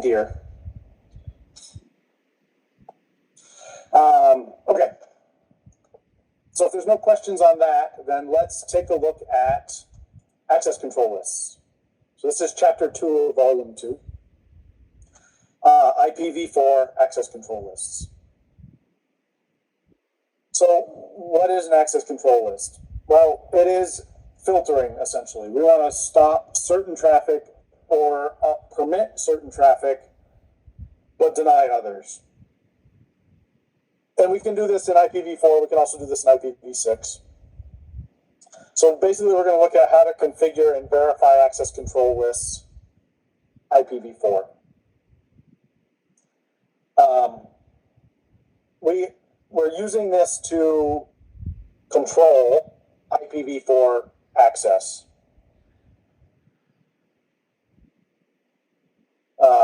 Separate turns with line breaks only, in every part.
here. Okay. So if there's no questions on that, then let's take a look at access control lists. So this is chapter 2 of volume 2. IPv4 access control lists. So what is an access control list? Well, it is filtering, essentially. We want to stop certain traffic or permit certain traffic, but deny others. And we can do this in IPv4. We can also do this in IPv6. So basically, we're going to look at how to configure and verify access control lists IPv4. We're using this to control IPv4 access.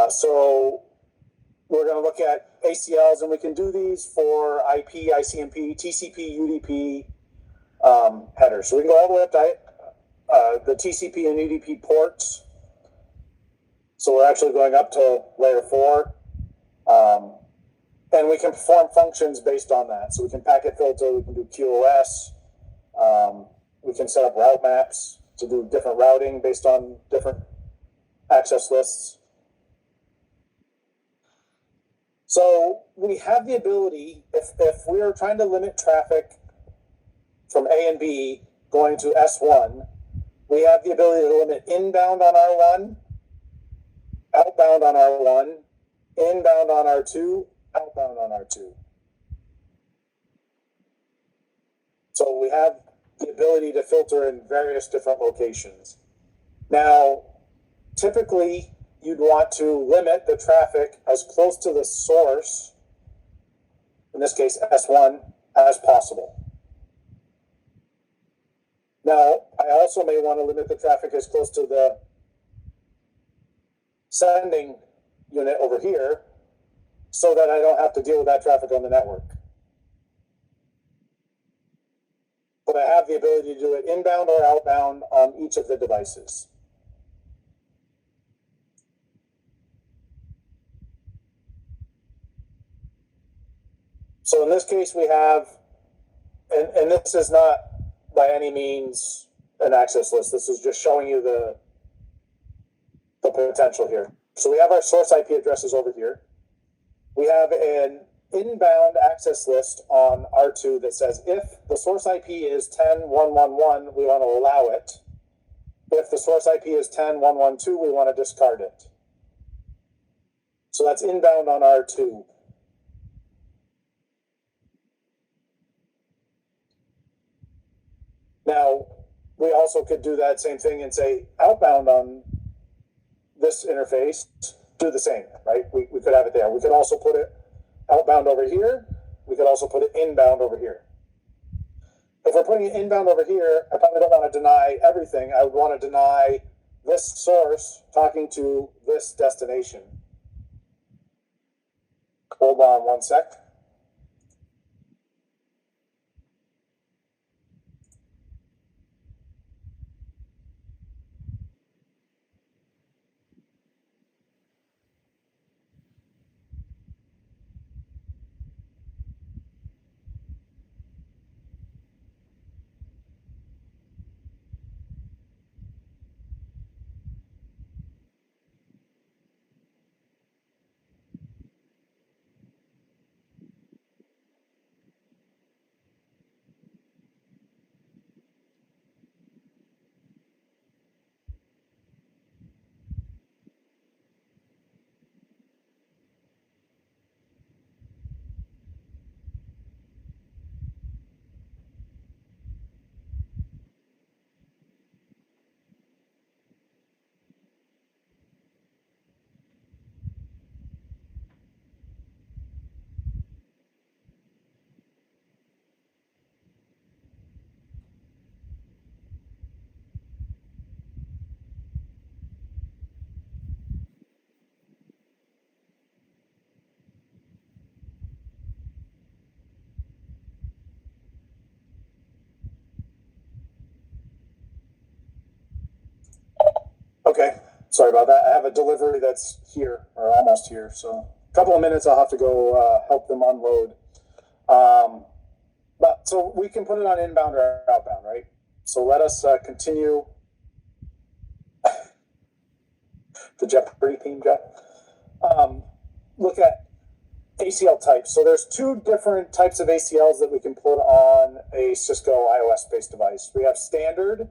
So we're going to look at ACLs, and we can do these for IP, ICMP, TCP, UDP headers. So we can go all the way up to the TCP and UDP ports. So we're actually going up to layer 4. And we can perform functions based on that. So we can packet filter, we can do QoS, we can set up route maps to do different routing based on different access lists. So we have the ability, if we are trying to limit traffic from A and B going to S1, we have the ability to limit inbound on R1, outbound on R1, inbound on R2, outbound on R2. So we have the ability to filter in various different locations. Now, typically, you'd want to limit the traffic as close to the source, in this case S1, as possible. Now, I also may want to limit the traffic as close to the sending unit over here so that I don't have to deal with that traffic on the network. But I have the ability to do it inbound or outbound on each of the devices. So in this case, we have, and this is not by any means an access list. This is just showing you the potential here. So we have our source IP addresses over here. We have an inbound access list on R2 that says if the source IP is 10.1.1.1, we want to allow it. If the source IP is 10.1.1.2, we want to discard it. So that's inbound on R2. Now, we also could do that same thing and say outbound on this interface, do the same, right? We could have it there. We could also put it outbound over here. We could also put it inbound over here. If we're putting it inbound over here, I probably don't want to deny everything. I would want to deny this source talking to this destination. Hold on one sec. Sorry about that. I have a delivery that's here or almost here. So a couple of minutes, I'll have to go help them unload. But so we can put it on inbound or outbound, right? So let us continue the Jeopardy theme, Jeff. Look at ACL types. So there's two different types of ACLs that we can put on a Cisco iOS-based device. We have standard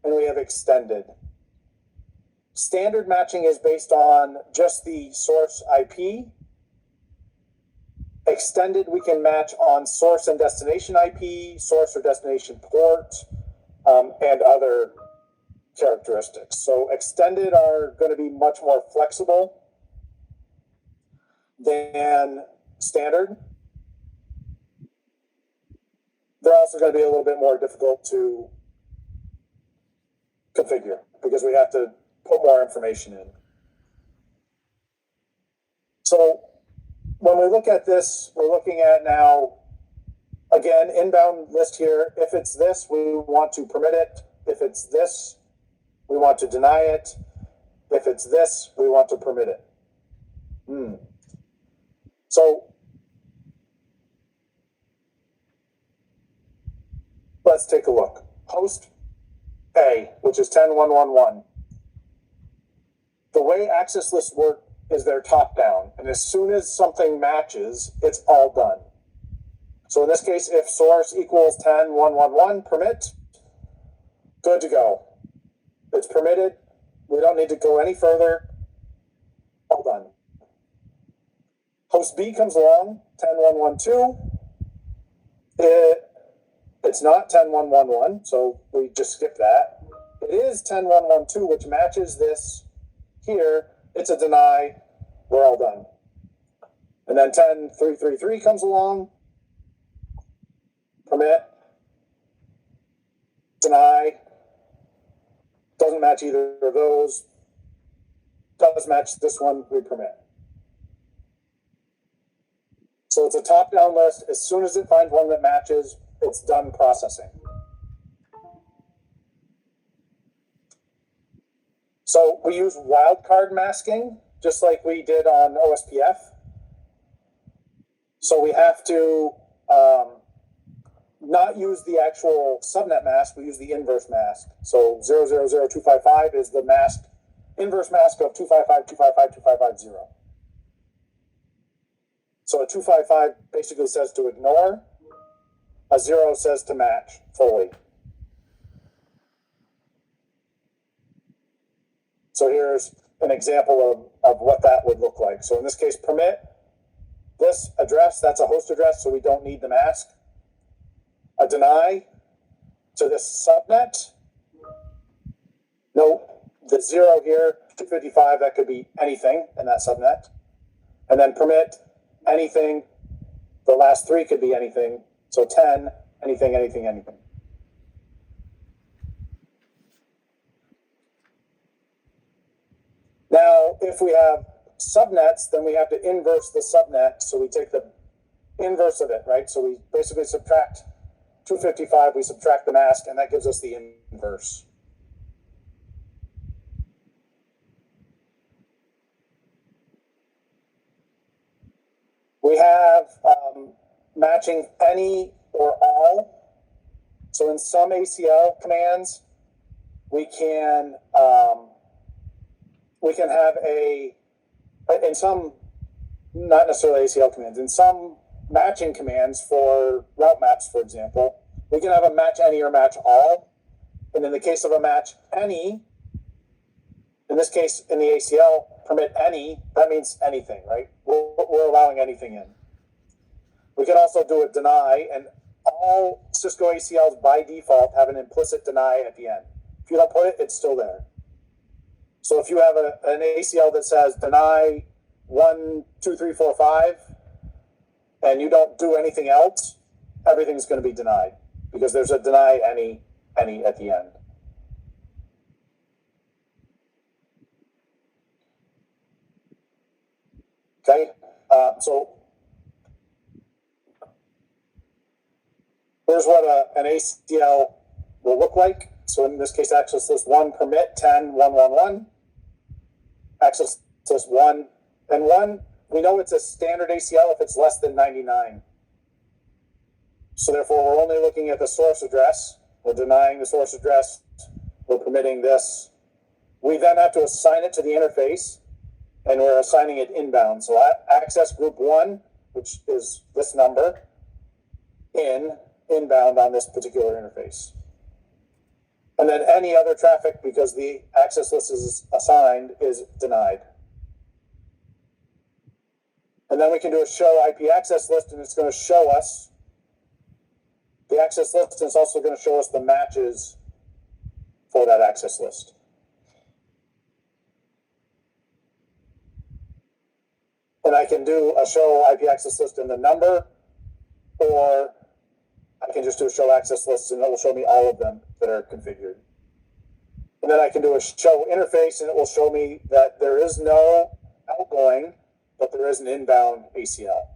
and we have extended. Standard matching is based on just the source IP. Extended, we can match on source and destination IP, source or destination port, and other characteristics. So extended are going to be much more flexible than standard. They're also going to be a little bit more difficult to configure because we have to put more information in. So when we look at this, we're looking at now, again, inbound list here. If it's this, we want to permit it. If it's this, we want to deny it. If it's this, we want to permit it. So let's take a look. Host A, which is 10.1.1.1. The way access lists work is they're top down, and as soon as something matches, it's all done. So in this case, if source equals 10.1.1.1 permit, good to go. It's permitted. We don't need to go any further. All done. Host B comes along, 10.1.1.2. It's not 10.1.1.1, so we just skip that. It is 10.1.1.2, which matches this here. It's a deny. We're all done. And then 10.3.3.3 comes along. Permit. Deny. Doesn't match either of those. Does match this one, we permit. So it's a top-down list. As soon as it finds one that matches, it's done processing. So we use wildcard masking, just like we did on OSPF. So we have to not use the actual subnet mask, we use the inverse mask. So 000.255 is the mask, inverse mask of 255.255.255.0. So a 255 basically says to ignore, a 0 says to match fully. So here's an example of what that would look like. So in this case, permit this address, that's a host address, so we don't need the mask. A deny to this subnet. No, the 0 here, 255, that could be anything in that subnet. And then permit anything. The last 3 could be anything. So 10, anything, anything, anything. Now, if we have subnets, then we have to inverse the subnet. So we take the inverse of it, right? So we basically subtract 255, we subtract the mask, and that gives us the inverse. We have matching any or all. So in some ACL commands, we can have in some, not necessarily ACL commands, in some matching commands for route maps, for example, we can have a match any or match all. And in the case of a match any, in this case, in the ACL, permit any, that means anything, right? We're allowing anything in. We can also do a deny, and all Cisco ACLs by default have an implicit deny at the end. If you don't put it, it's still there. So if you have an ACL that says deny 1, 2, 3, 4, 5, and you don't do anything else, everything's going to be denied because there's a deny any at the end. Okay, so here's what an ACL will look like. So in this case, access list 1 permit 10.1.1.1. access list 1, and 1, we know it's a standard ACL if it's less than 99. So therefore, we're only looking at the source address. We're denying the source address. We're permitting this. We then have to assign it to the interface, and we're assigning it inbound. So access group 1, which is this number, inbound on this particular interface. And then any other traffic, because the access list is assigned, is denied. And then we can do a show IP access list, and it's going to show us the access list, and it's also going to show us the matches for that access list. And I can do a show IP access list in the number, or I can just do a show access list, and it will show me all of them that are configured. And then I can do a show interface, and it will show me that there is no outgoing, but there is an inbound ACL.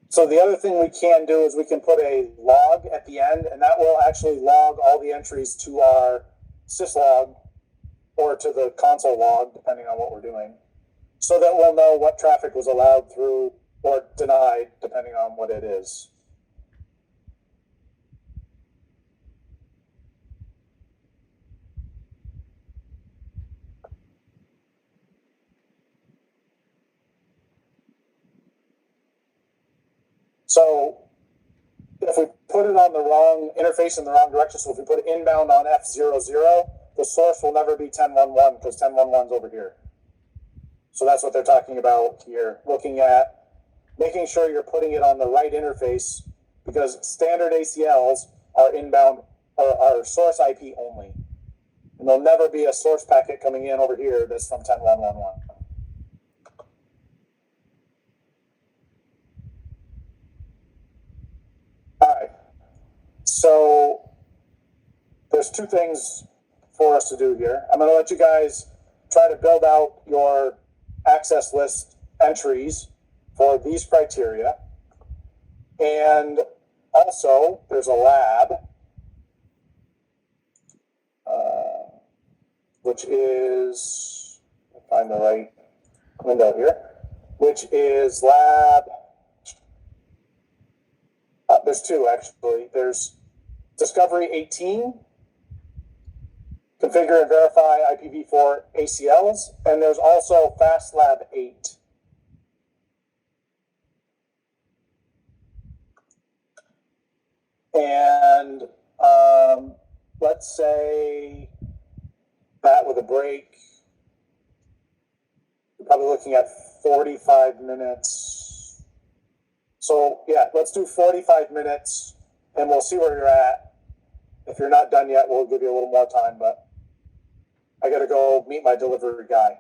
So the other thing we can do is we can put a log at the end, and that will actually log all the entries to our syslog or to the console log, depending on what we're doing, so that we'll know what traffic was allowed through or denied, depending on what it is. So if we put it on the wrong interface in the wrong direction, so if we put inbound on F00, the source will never be 1011 because 1011's over here. So that's what they're talking about here, looking at making sure you're putting it on the right interface, because standard ACLs are inbound or are source IP only. And there'll never be a source packet coming in over here that's from 10111. All right. So there's two things for us to do here. I'm going to let you guys try to build out your access list entries for these criteria. And also, there's a lab, which is, find the right window here, which is lab, there's two actually. There's Discovery 18, configure and verify IPv4 ACLs, and there's also FastLab 8. And let's say that with a break, we're probably looking at 45 minutes. So yeah, let's do 45 minutes and we'll see where you're at. If you're not done yet, we'll give you a little more time, but I got to go meet my delivery guy.